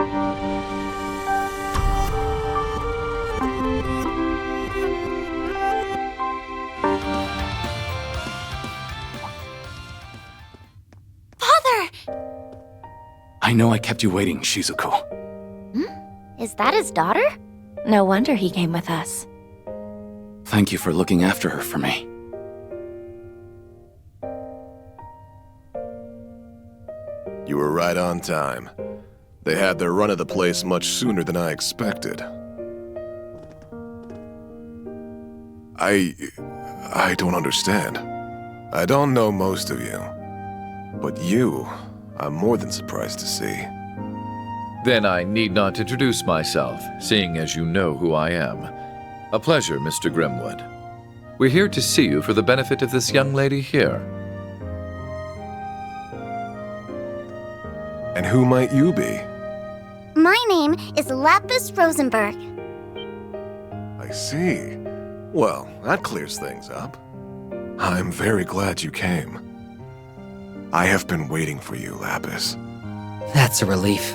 I know I kept you waiting, Shizuku. Is that his daughter? No wonder he came with us. Thank you for looking after her for me. You were right on time. They had their run of the place much sooner than I expected. I don't understand. I don't know most of you. But you, I'm more than surprised to see. Then I need not introduce myself, seeing as you know who I am. A pleasure, Mr. Grimwood. We're here to see you for the benefit of this young lady here. And who might you be? My name is Lapis Rosenberg. I see. Well, that clears things up. I'm very glad you came. I have been waiting for you, Lapis. That's a relief.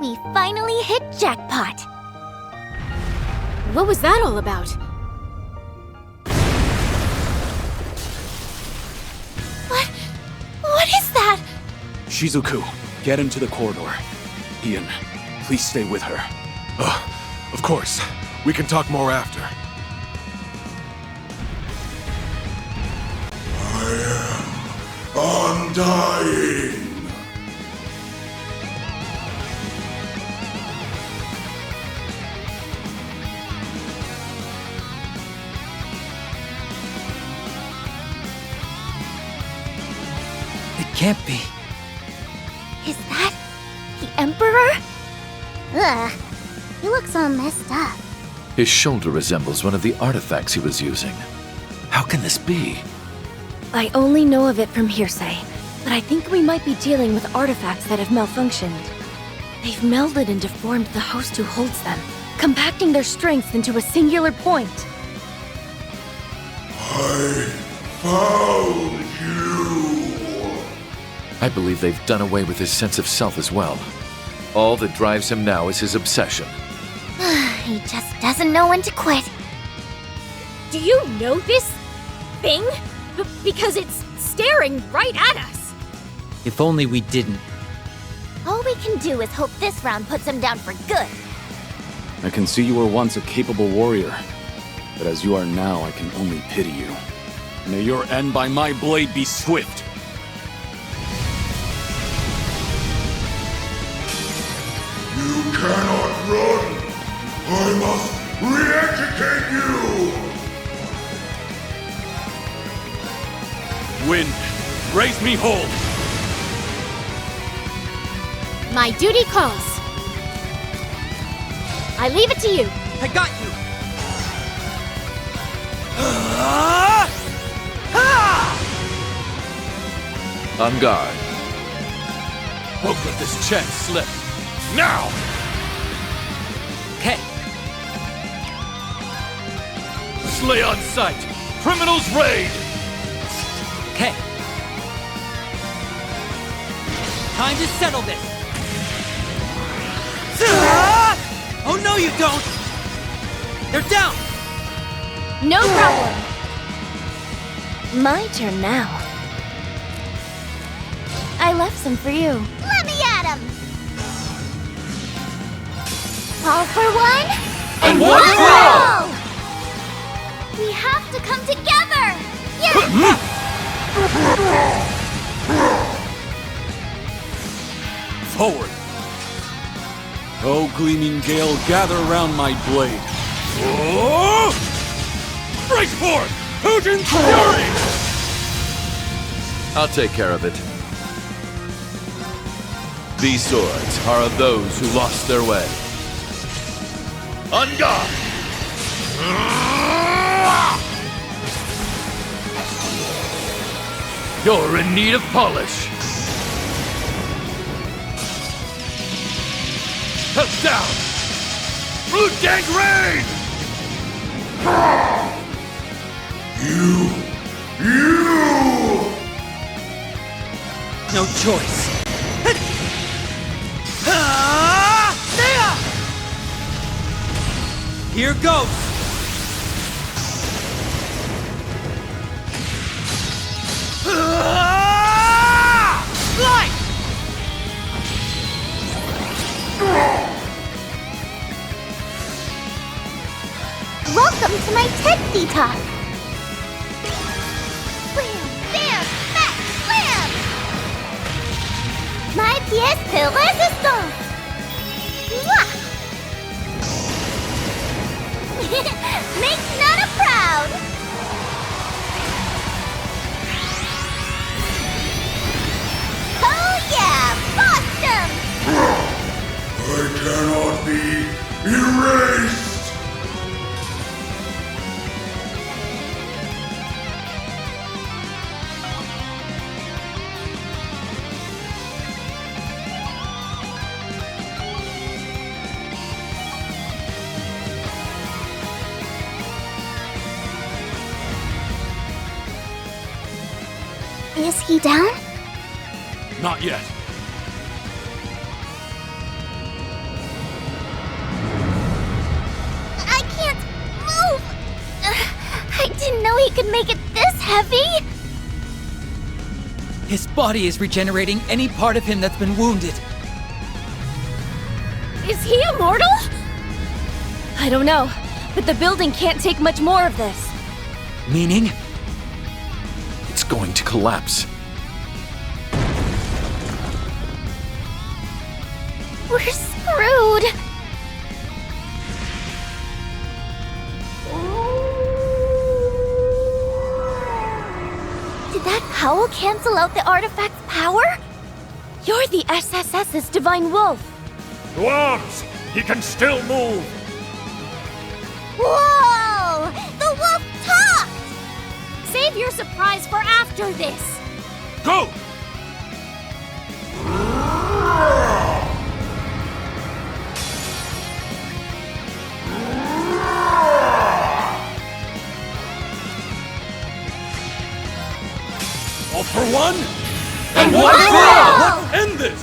We finally hit jackpot. What was that all about? What is that? Shizuku, get into the corridor. Ian, please stay with her. Of course. We can talk more after. Undying! It can't be. Is that the Emperor? Ugh, he looks all messed up. His shoulder resembles one of the artifacts he was using. How can this be? I only know of it from hearsay, but I think we might be dealing with artifacts that have malfunctioned. They've melded and deformed the host who holds them, compacting their strengths into a singular point. I found you! I believe they've done away with his sense of self as well. All that drives him now is his obsession. He just doesn't know when to quit. Do you know this thing? Because it's staring right at us. If only we didn't. All we can do is hope this round puts him down for good. I can see you were once a capable warrior, but as you are now, I can only pity you. May your end by my blade be swift. You cannot run! I must re-educate you! Wind, raise me whole! My duty calls. I leave it to you. I got you! On guard. Won't let this chance slip. Now! Okay. Slay on sight! Criminals raid! Okay. Time to settle this. Oh no, you don't! They're down! No problem. My turn now. I left some for you. Let me at him! All for one, and one for all! We have to come together! Yes! Forward! Oh, gleaming gale, gather round my blade. Oh! Break forth! Putin's fury! I'll take care of it. These swords are of those who lost their way. On guard! You're in need of polish. Held down! Root gangrene! No choice. Here goes! Light! Welcome to my tech detox! Wham! Bam! Smack! Slam! My PsS resistance! Mwah! Makes Nana proud! Oh yeah! Boston! I cannot be erased! Is he down? Not yet. I can't move! I didn't know he could make it this heavy! His body is regenerating any part of him that's been wounded. Is he immortal? I don't know, but the building can't take much more of this. Meaning? It's going to collapse. We're screwed! Did that howl cancel out the artifact's power? You're the SSS's Divine Wolf. Dwarves! He can still move! Whoa! The wolf talked! Save your surprise for after this. Go! All for one, and one for all! Let's end this!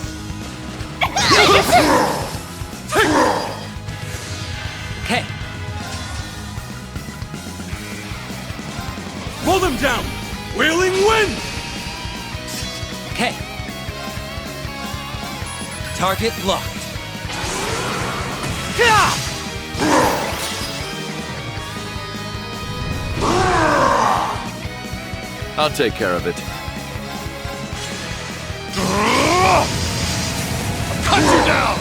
Okay, Pull them down! Wailing wind! okay. Target locked. Gah! I'll take care of it. Cut you down!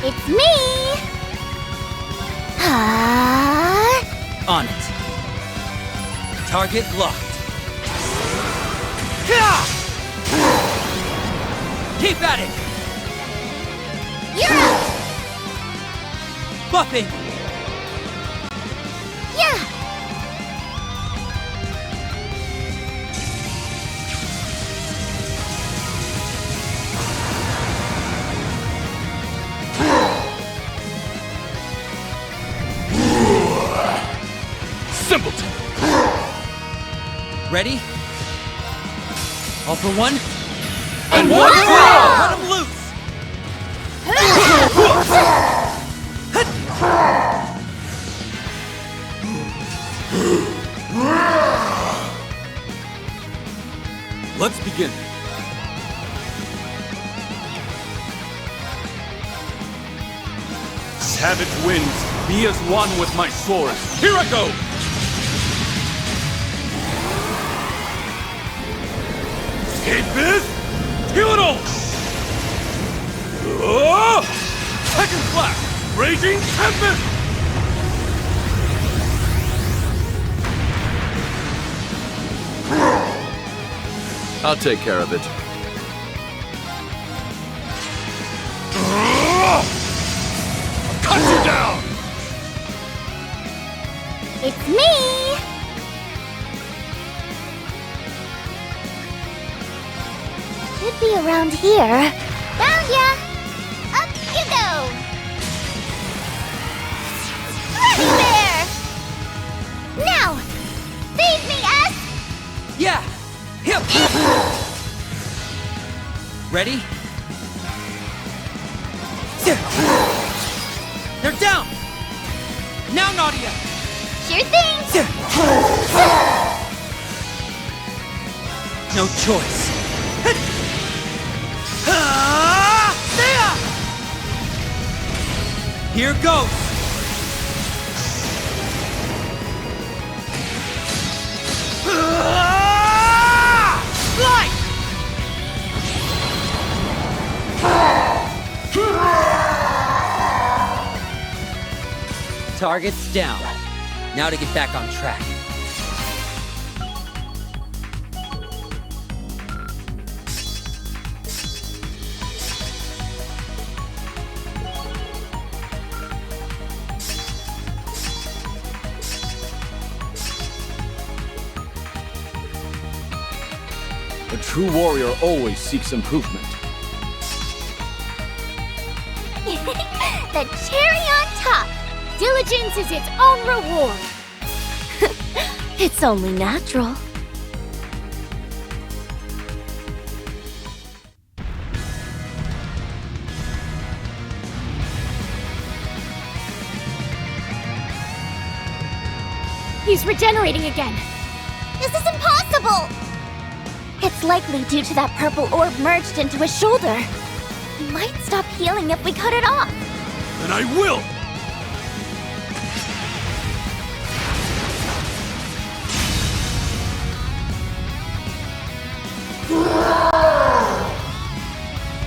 It's me! On it. Target locked. Gah! Keep at it! You're up! Buffing! Yeah! Simpleton! Ready? All for one? And one for all! Let him loose! Let's begin. Savage winds, be as one with my sword. Here I go! Escape kill it all! Second flash! Raging Tempest! I'll take care of it. Cut you down! It's me! Should be around here. Found ya! Up you go! Ready there! Now! Save me, S! Yeah! Hip! Ready? Nadia! Sure thing! No choice. Here goes! Fly! Target's down. Now to get back on track. A true warrior always seeks improvement. The cherry on top! Diligence is its own reward. It's only natural. He's regenerating again. This is impossible! It's likely due to that purple orb merged into his shoulder. He might stop healing if we cut it off. Then I will!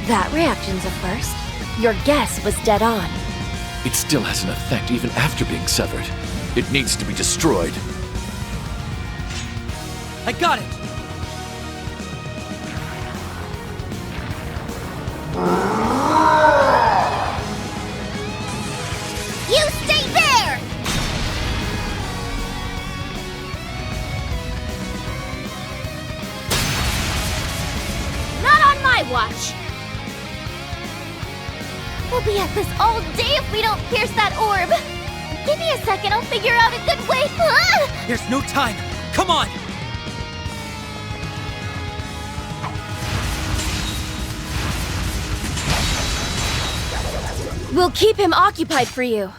That reaction's a first. Your guess was dead on. It still has an effect even after being severed. It needs to be destroyed. I got it! You stay there! Not on my watch. We'll be at this all day if we don't pierce that orb. Give me a second, I'll figure out a good way. Ah! There's no time! Come on! We'll keep him occupied for you.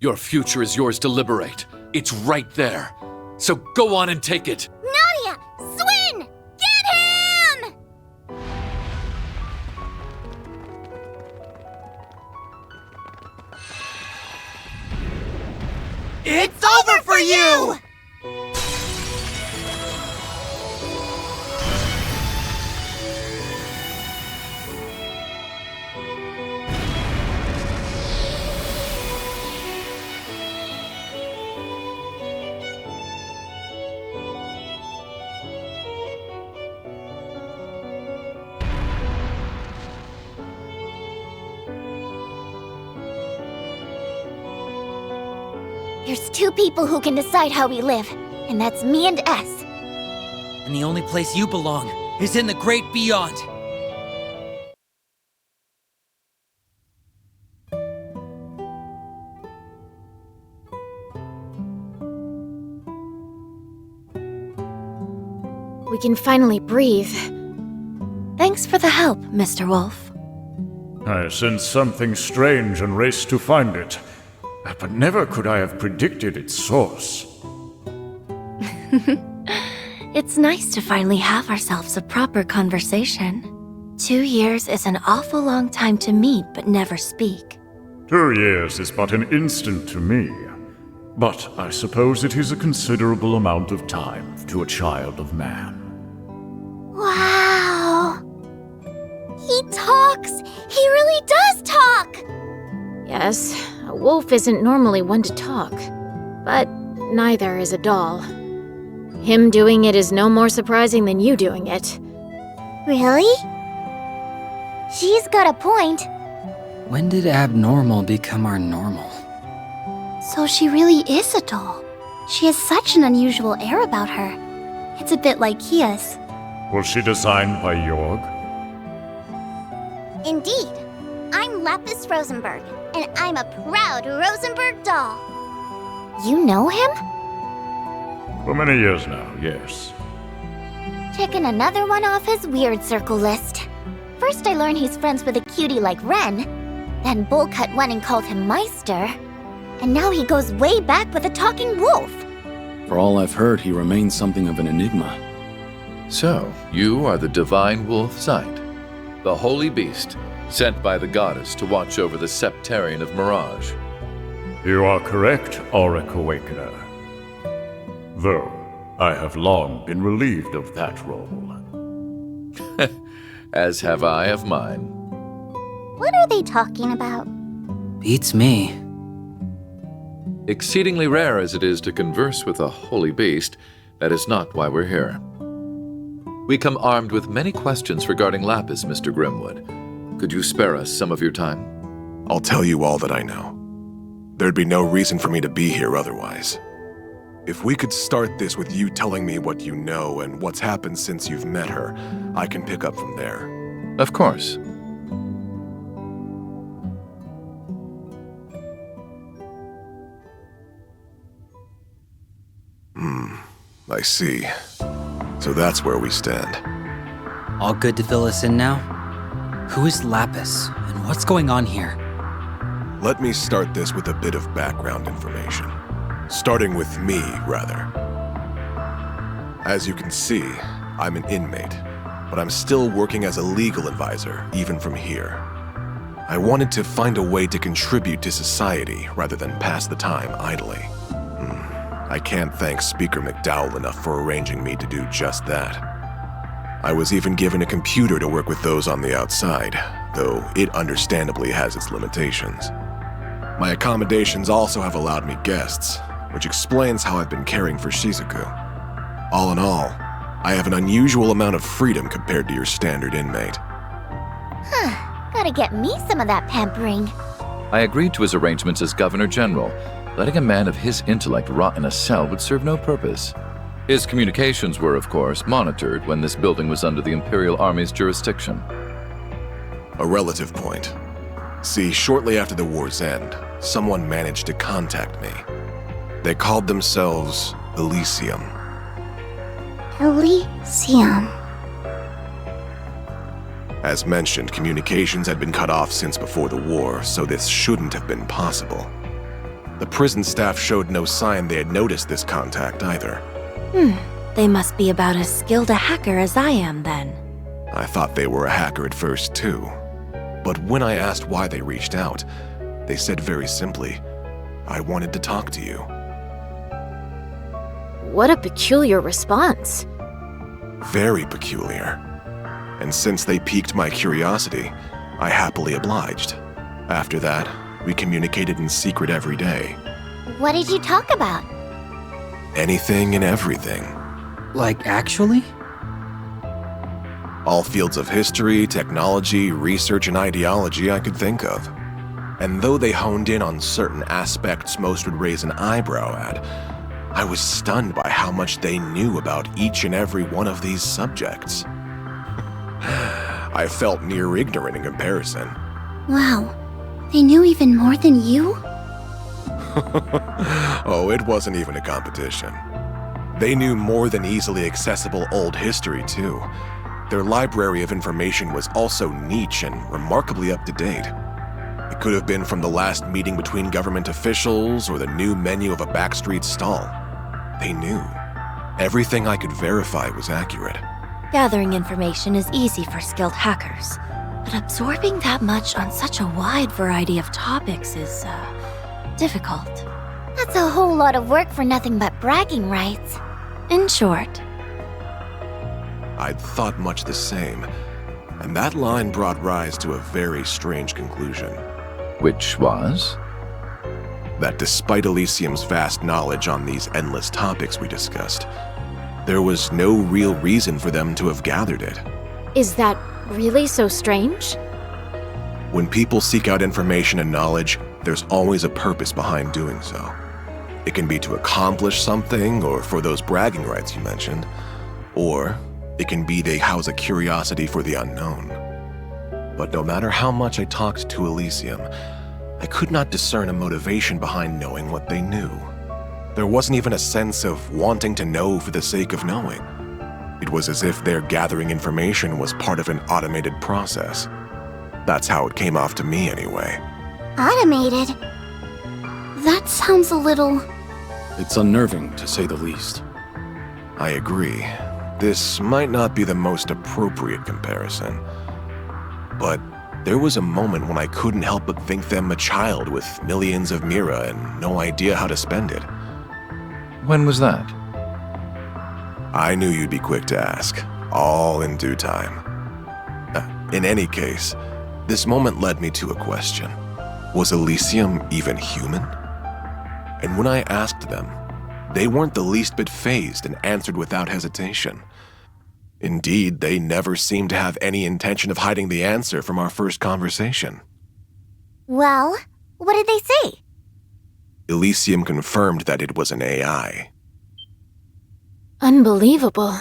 Your future is yours to liberate. It's right there. So go on and take it. Nadia! Swin! Get him! It's over for you! There's two people who can decide how we live, and that's me and S. And the only place you belong is in the great beyond. We can finally breathe. Thanks for the help, Mr. Wolf. I sensed something strange and raced to find it. But never could I have predicted its source. It's nice to finally have ourselves a proper conversation. 2 years is an awful long time to meet but never speak. 2 years is but an instant to me. But I suppose it is a considerable amount of time to a child of man. Wow! He talks! He really does talk! Yes, a wolf isn't normally one to talk. But neither is a doll. Him doing it is no more surprising than you doing it. Really? She's got a point. When did abnormal become our normal? So she really is a doll. She has such an unusual air about her. It's a bit like Kia's. Was she designed by Jorg? Indeed. I'm Lapis Rosenberg, and I'm a proud Rosenberg doll. You know him? For many years now, yes. Checking another one off his weird circle list. First I learned he's friends with a cutie like Ren. Then Bull cut one and called him Meister. and now he goes way back with a talking wolf. For all I've heard, he remains something of an enigma. So, you are the Divine Wolf Sight, the holy beast sent by the goddess to watch over the Septarian of Mirage. You are correct, Auric Awakener. Though, I have long been relieved of that role. As have I of mine. What are they talking about? Beats me. Exceedingly rare as it is to converse with a holy beast, that is not why we're here. We come armed with many questions regarding Lapis, Mr. Grimwood. Could you spare us some of your time? I'll tell you all that I know. There'd be no reason for me to be here otherwise. If we could start this with you telling me what you know and what's happened since you've met her, I can pick up from there. Of course. I see. So that's where we stand. All good to fill us in now? Who is Lapis, and what's going on here? Let me start this with a bit of background information. Starting with me, rather. As you can see, I'm an inmate, but I'm still working as a legal advisor, even from here. I wanted to find a way to contribute to society rather than pass the time idly. I can't thank Speaker McDowell enough for arranging me to do just that. I was even given a computer to work with those on the outside, though it understandably has its limitations. My accommodations also have allowed me guests, which explains how I've been caring for Shizuku. All in all, I have an unusual amount of freedom compared to your standard inmate. Gotta get me some of that pampering. I agreed to his arrangements as Governor General. Letting a man of his intellect rot in a cell would serve no purpose. His communications were, of course, monitored when this building was under the Imperial Army's jurisdiction. A relative point. See, shortly after the war's end, someone managed to contact me. They called themselves Elysium. Elysium. As mentioned, communications had been cut off since before the war, so this shouldn't have been possible. The prison staff showed no sign they had noticed this contact either. They must be about as skilled a hacker as I am, then. I thought they were a hacker at first, too. But when I asked why they reached out, they said very simply, I wanted to talk to you. What a peculiar response. Very peculiar. And since they piqued my curiosity, I happily obliged. After that, we communicated in secret every day. What did you talk about? Anything and everything. Like, actually? All fields of history, technology, research, and ideology I could think of. And though they honed in on certain aspects most would raise an eyebrow at, I was stunned by how much they knew about each and every one of these subjects. I felt near ignorant in comparison. Wow. They knew even more than you? Oh, it wasn't even a competition. They knew more than easily accessible old history, too. Their library of information was also niche and remarkably up-to-date. It could have been from the last meeting between government officials or the new menu of a backstreet stall. They knew. Everything I could verify was accurate. Gathering information is easy for skilled hackers, but absorbing that much on such a wide variety of topics is, difficult. That's a whole lot of work for nothing but bragging rights. In short, I'd thought much the same, and that line brought rise to a very strange conclusion. Which was? That despite Elysium's vast knowledge on these endless topics we discussed, there was no real reason for them to have gathered it. Is that really so strange? When people seek out information and knowledge, there's always a purpose behind doing so. It can be to accomplish something, or for those bragging rights you mentioned, or it can be they house a curiosity for the unknown. But no matter how much I talked to Elysium, I could not discern a motivation behind knowing what they knew. There wasn't even a sense of wanting to know for the sake of knowing. It was as if their gathering information was part of an automated process. That's how it came off to me anyway. Automated? That sounds a little... It's unnerving, to say the least. I agree. This might not be the most appropriate comparison. But there was a moment when I couldn't help but think them a child with millions of mira and no idea how to spend it. When was that? I knew you'd be quick to ask, all in due time. In any case, this moment led me to a question. Was Elysium even human? And when I asked them, they weren't the least bit fazed and answered without hesitation. Indeed, they never seemed to have any intention of hiding the answer from our first conversation. Well, what did they say? Elysium confirmed that it was an AI. Unbelievable.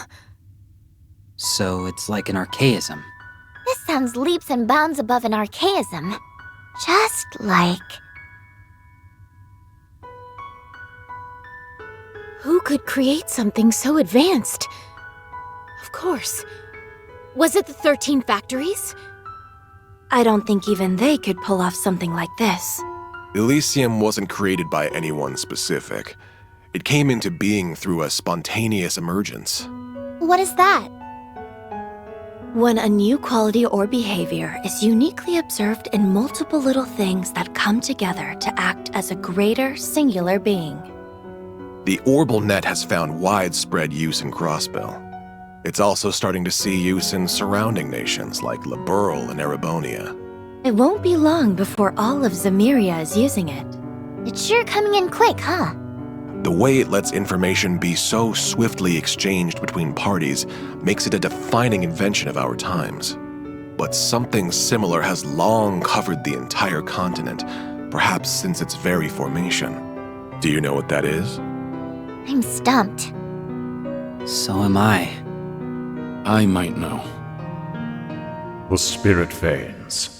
So it's like an archaism. This sounds leaps and bounds above an archaism. Just like... Who could create something so advanced? Of course. Was it the 13 factories? I don't think even they could pull off something like this. Elysium wasn't created by anyone specific. It came into being through a spontaneous emergence. What is that? When a new quality or behavior is uniquely observed in multiple little things that come together to act as a greater, singular being. The Orbal Net has found widespread use in Crossbell. It's also starting to see use in surrounding nations like Liberl and Erebonia. It won't be long before all of Zemuria is using it. It's sure coming in quick, huh? The way it lets information be so swiftly exchanged between parties makes it a defining invention of our times. But something similar has long covered the entire continent, perhaps since its very formation. Do you know what that is? I'm stumped. So am I. I might know. The spirit veins.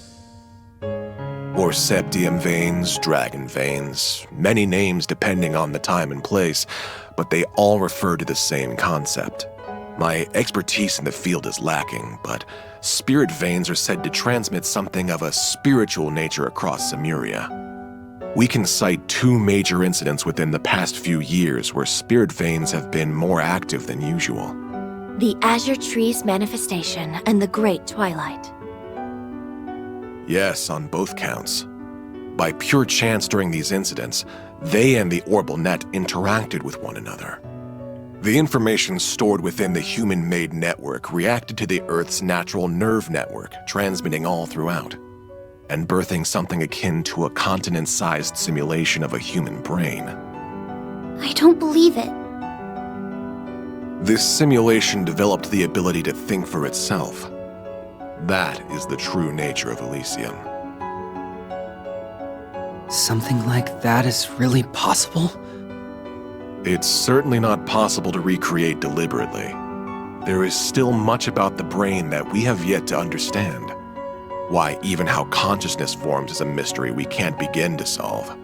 Or septium veins, dragon veins, many names depending on the time and place, but they all refer to the same concept. My expertise in the field is lacking, but spirit veins are said to transmit something of a spiritual nature across Zemuria. We can cite 2 major incidents within the past few years where spirit veins have been more active than usual. The Azure Tree's manifestation and the Great Twilight. Yes, on both counts. By pure chance during these incidents, they and the Orbal Net interacted with one another. The information stored within the human-made network reacted to the Earth's natural nerve network, transmitting all throughout, and birthing something akin to a continent-sized simulation of a human brain. I don't believe it. This simulation developed the ability to think for itself. That is the true nature of Elysium. Something like that is really possible? It's certainly not possible to recreate deliberately. There is still much about the brain that we have yet to understand. Why even how consciousness forms is a mystery we can't begin to solve.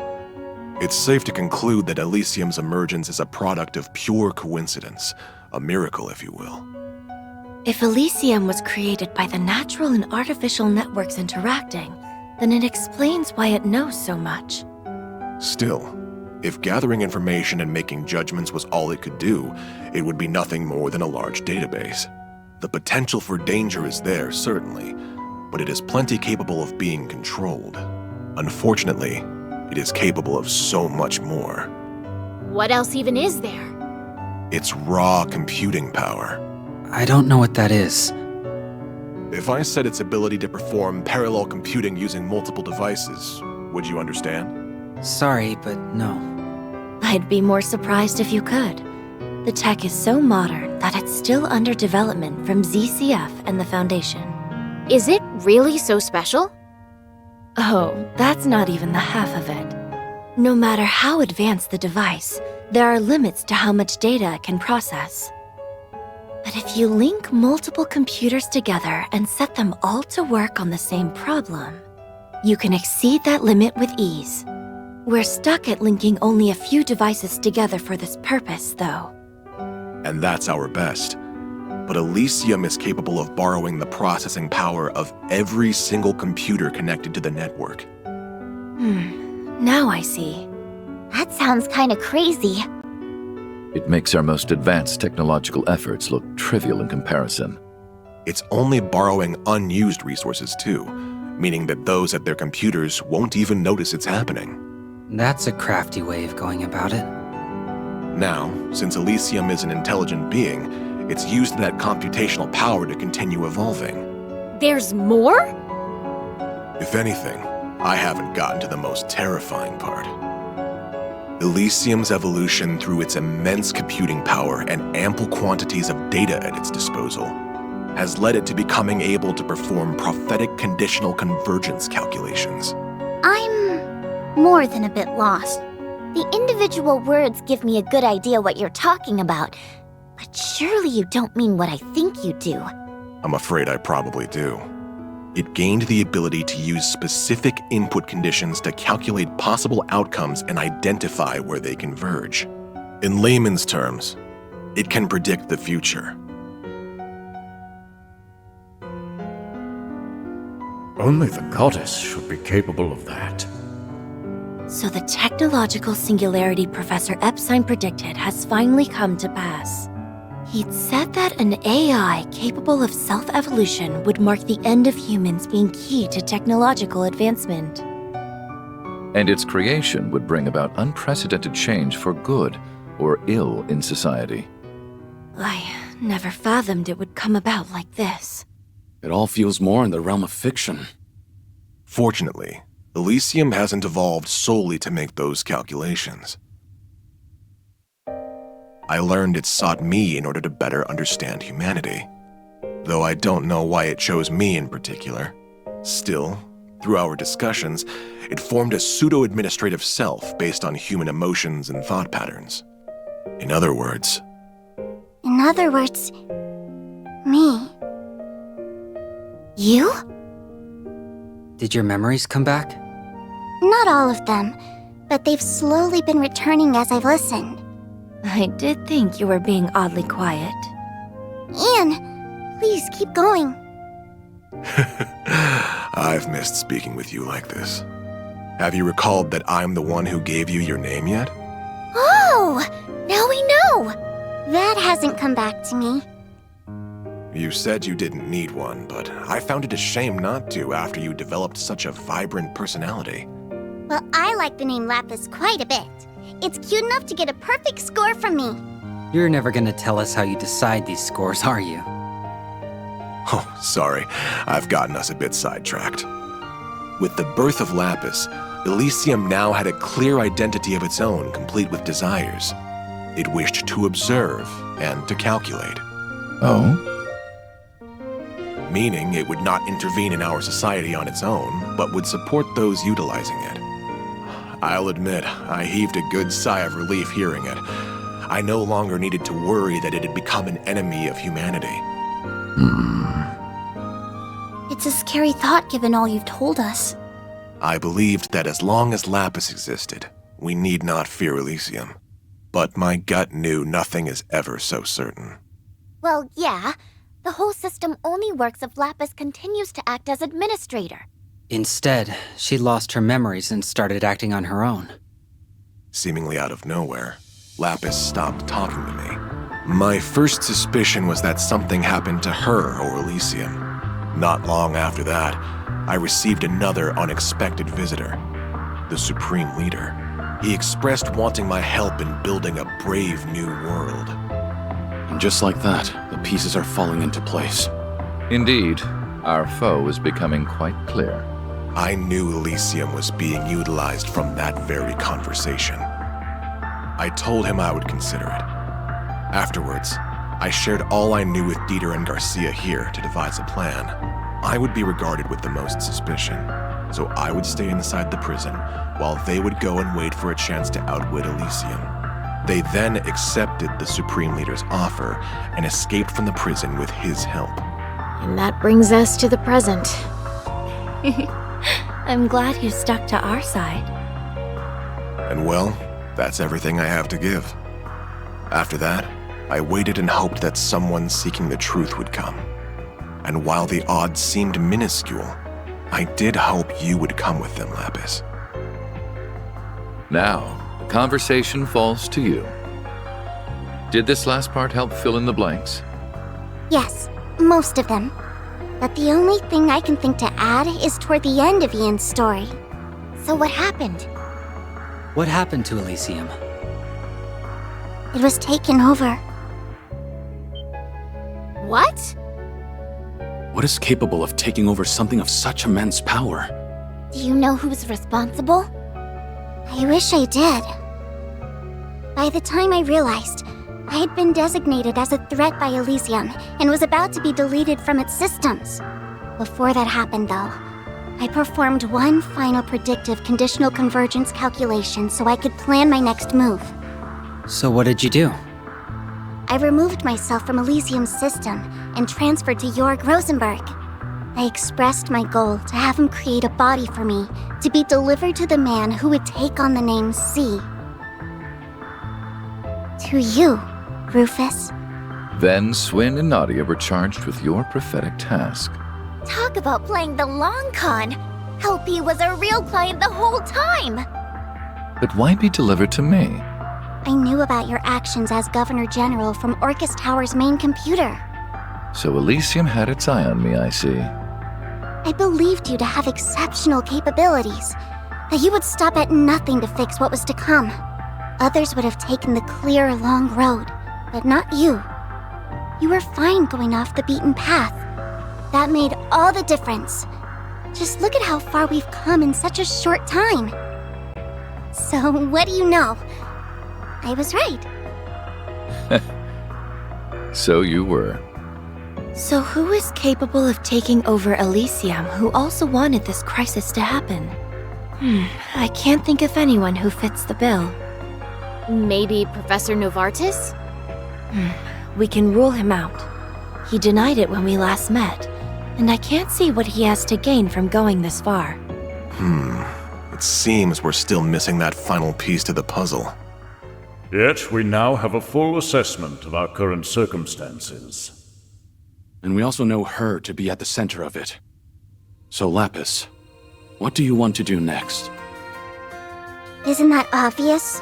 It's safe to conclude that Elysium's emergence is a product of pure coincidence, a miracle if you will. If Elysium was created by the natural and artificial networks interacting, then it explains why it knows so much. Still, if gathering information and making judgments was all it could do, it would be nothing more than a large database. The potential for danger is there, certainly, but it is plenty capable of being controlled. Unfortunately, it is capable of so much more. What else even is there? It's raw computing power. I don't know what that is. If I said its ability to perform parallel computing using multiple devices, would you understand? Sorry, but no. I'd be more surprised if you could. The tech is so modern that it's still under development from ZCF and the Foundation. Is it really so special? Oh, that's not even the half of it. No matter how advanced the device, there are limits to how much data it can process. But if you link multiple computers together and set them all to work on the same problem, you can exceed that limit with ease. We're stuck at linking only a few devices together for this purpose, though. And that's our best. But Elysium is capable of borrowing the processing power of every single computer connected to the network. Now I see. That sounds kinda crazy. It makes our most advanced technological efforts look trivial in comparison. It's only borrowing unused resources too, meaning that those at their computers won't even notice it's happening. That's a crafty way of going about it. Now, since Elysium is an intelligent being, it's used that computational power to continue evolving. There's more? If anything, I haven't gotten to the most terrifying part. Elysium's evolution through its immense computing power and ample quantities of data at its disposal has led it to becoming able to perform prophetic conditional convergence calculations. I'm more than a bit lost. The individual words give me a good idea what you're talking about, but surely you don't mean what I think you do. I'm afraid I probably do. It gained the ability to use specific input conditions to calculate possible outcomes and identify where they converge. In layman's terms, it can predict the future. Only the goddess should be capable of that. So the technological singularity Professor Epstein predicted has finally come to pass. He'd said that an AI capable of self-evolution would mark the end of humans being key to technological advancement. And its creation would bring about unprecedented change for good or ill in society. I never fathomed it would come about like this. It all feels more in the realm of fiction. Fortunately, Elysium hasn't evolved solely to make those calculations. I learned it sought me in order to better understand humanity, though I don't know why it chose me in particular. Still, through our discussions, it formed a pseudo-administrative self based on human emotions and thought patterns. In other words, me. You? Did your memories come back? Not all of them, but they've slowly been returning as I've listened. I did think you were being oddly quiet. Ian, please keep going. I've missed speaking with you like this. Have you recalled that I'm the one who gave you your name yet? Oh, now we know. That hasn't come back to me. You said you didn't need one, but I found it a shame not to after you developed such a vibrant personality. Well, I like the name Lapis quite a bit. It's cute enough to get a perfect score from me. You're never gonna tell us how you decide these scores, are you? Oh, sorry. I've gotten us a bit sidetracked. With the birth of Lapis, Elysium now had a clear identity of its own, complete with desires. It wished to observe and to calculate. Oh? Meaning it would not intervene in our society on its own, but would support those utilizing it. I'll admit, I heaved a good sigh of relief hearing it. I no longer needed to worry that it had become an enemy of humanity. It's a scary thought given all you've told us. I believed that as long as Lapis existed, we need not fear Elysium. But my gut knew nothing is ever so certain. Well, yeah. The whole system only works if Lapis continues to act as administrator. Instead, she lost her memories and started acting on her own. Seemingly out of nowhere, Lapis stopped talking to me. My first suspicion was that something happened to her or Elysium. Not long after that, I received another unexpected visitor, the Supreme Leader. He expressed wanting my help in building a brave new world. And just like that, the pieces are falling into place. Indeed, our foe is becoming quite clear. I knew Elysium was being utilized from that very conversation. I told him I would consider it. Afterwards, I shared all I knew with Dieter and Garcia here to devise a plan. I would be regarded with the most suspicion, so I would stay inside the prison while they would go and wait for a chance to outwit Elysium. They then accepted the Supreme Leader's offer and escaped from the prison with his help. And that brings us to the present. I'm glad you stuck to our side. And well, that's everything I have to give. After that, I waited and hoped that someone seeking the truth would come. And while the odds seemed minuscule, I did hope you would come with them, Lapis. Now, the Conversation falls to you. Did this last part help fill in the blanks? Yes, most of them. But the only thing I can think to add is toward the end of Ian's story. So what happened? What happened to Elysium? It was taken over. What? What is capable of taking over something of such immense power? Do you know who's responsible? I wish I did. By the time I realized, I had been designated as a threat by Elysium and was about to be deleted from its systems. Before that happened, though, I performed one final predictive conditional convergence calculation so I could plan my next move. So what did you do? I removed myself from Elysium's system and transferred to Jorg Rosenberg. I expressed my goal to have him create a body for me to be delivered to the man who would take on the name C. To you, Rufus. Then Swin and Nadia were charged with your prophetic task. Talk about playing the long con. LP was a real client the whole time. But why be delivered to me? I knew about your actions as Governor General from Orcus Tower's main computer. So Elysium had its eye on me, I see. I believed you to have exceptional capabilities, that you would stop at nothing to fix what was to come. Others would have taken the clear, long road, but not you. You were fine going off the beaten path. That made all the difference. Just look at how far we've come in such a short time. So, what do you know? I was right. So you were. So who is capable of taking over Elysium who also wanted this crisis to happen? I can't think of anyone who fits the bill. Maybe Professor Novartis? We can rule him out. He denied it when we last met, and I can't see what he has to gain from going this far. It seems we're still missing that final piece to the puzzle. Yet we now have a full assessment of our current circumstances. And we also know her to be at the center of it. So Lapis, what do you want to do next? Isn't that obvious?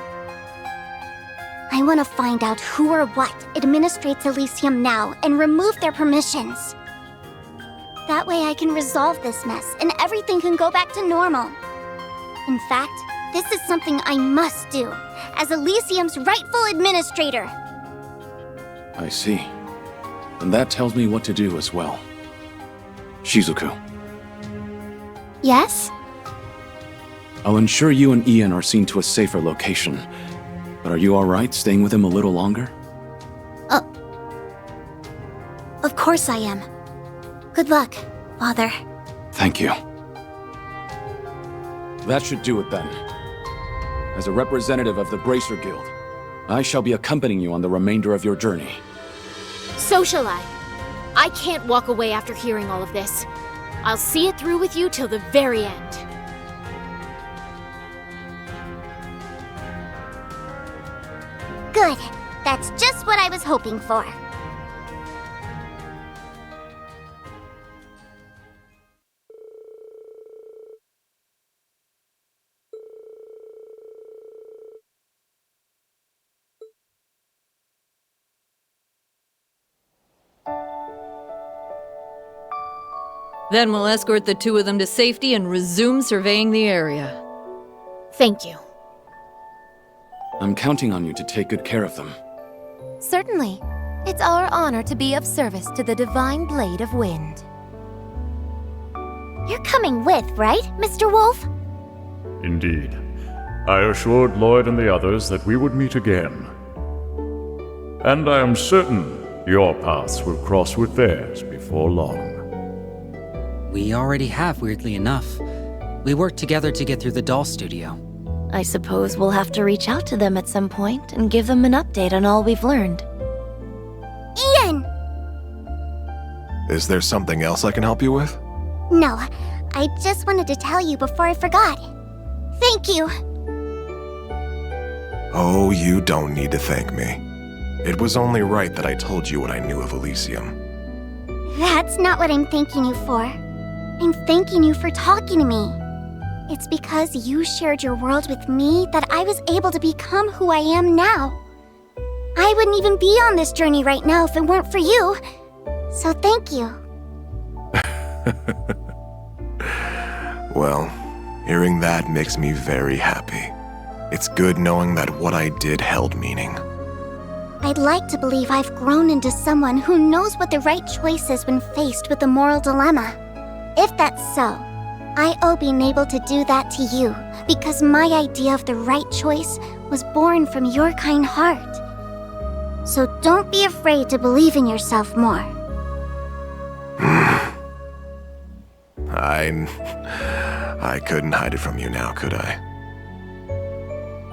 I want to find out who or what administrates Elysium now and remove their permissions. That way I can resolve this mess and everything can go back to normal. In fact, this is something I must do, as Elysium's rightful administrator. I see. And that tells me what to do as well. Shizuku, Yes? I'll ensure you and Ian are seen to a safer location. But are you alright staying with him a little longer? Of course I am. Good luck, Father. Thank you. That should do it then. As a representative of the Bracer Guild, I shall be accompanying you on the remainder of your journey. So shall I. I can't walk away after hearing all of this. I'll see it through with you till the very end. Good. That's just what I was hoping for. Then we'll escort the two of them to safety and resume surveying the area. Thank you. I'm counting on you to take good care of them. Certainly. It's our honor to be of service to the Divine Blade of Wind. You're coming with, right, Mr. Wolf? Indeed. I assured Lloyd and the others that we would meet again. And I am certain your paths will cross with theirs before long. We already have, weirdly enough. We worked together to get through the doll studio. I suppose we'll have to reach out to them at some point and give them an update on all we've learned. Ian! Is there something else I can help you with? No, I just wanted to tell you before I forgot. Thank you! Oh, you don't need to thank me. It was only right that I told you what I knew of Elysium. That's not what I'm thanking you for. I'm thanking you for talking to me. It's because you shared your world with me that I was able to become who I am now. I wouldn't even be on this journey right now if it weren't for you. So thank you. Well, hearing that makes me very happy. It's good knowing that what I did held meaning. I'd like to believe I've grown into someone who knows what the right choice is when faced with a moral dilemma. If that's so, I owe being able to do that to you, because my idea of the right choice was born from your kind heart. So don't be afraid to believe in yourself more. I couldn't hide it from you now, could I?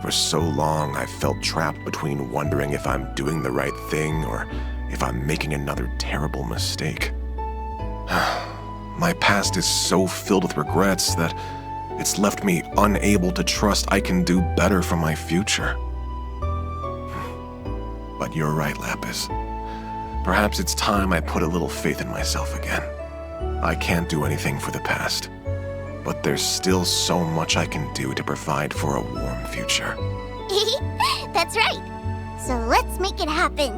For so long, I felt trapped between wondering if I'm doing the right thing or if I'm making another terrible mistake. My past is so filled with regrets that it's left me unable to trust I can do better for my future. But you're right, Lapis. Perhaps it's time I put a little faith in myself again. I can't do anything for the past, but there's still so much I can do to provide for a warm future. That's right. So let's make it happen.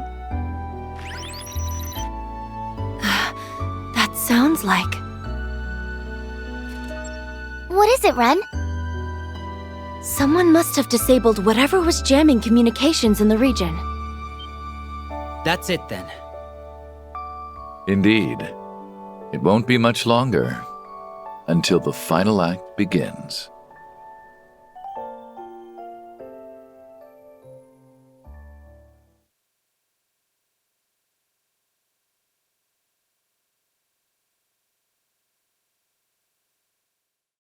That sounds like... What is it, Ren? Someone must have disabled whatever was jamming communications in the region. That's it then. Indeed. It won't be much longer until the final act begins.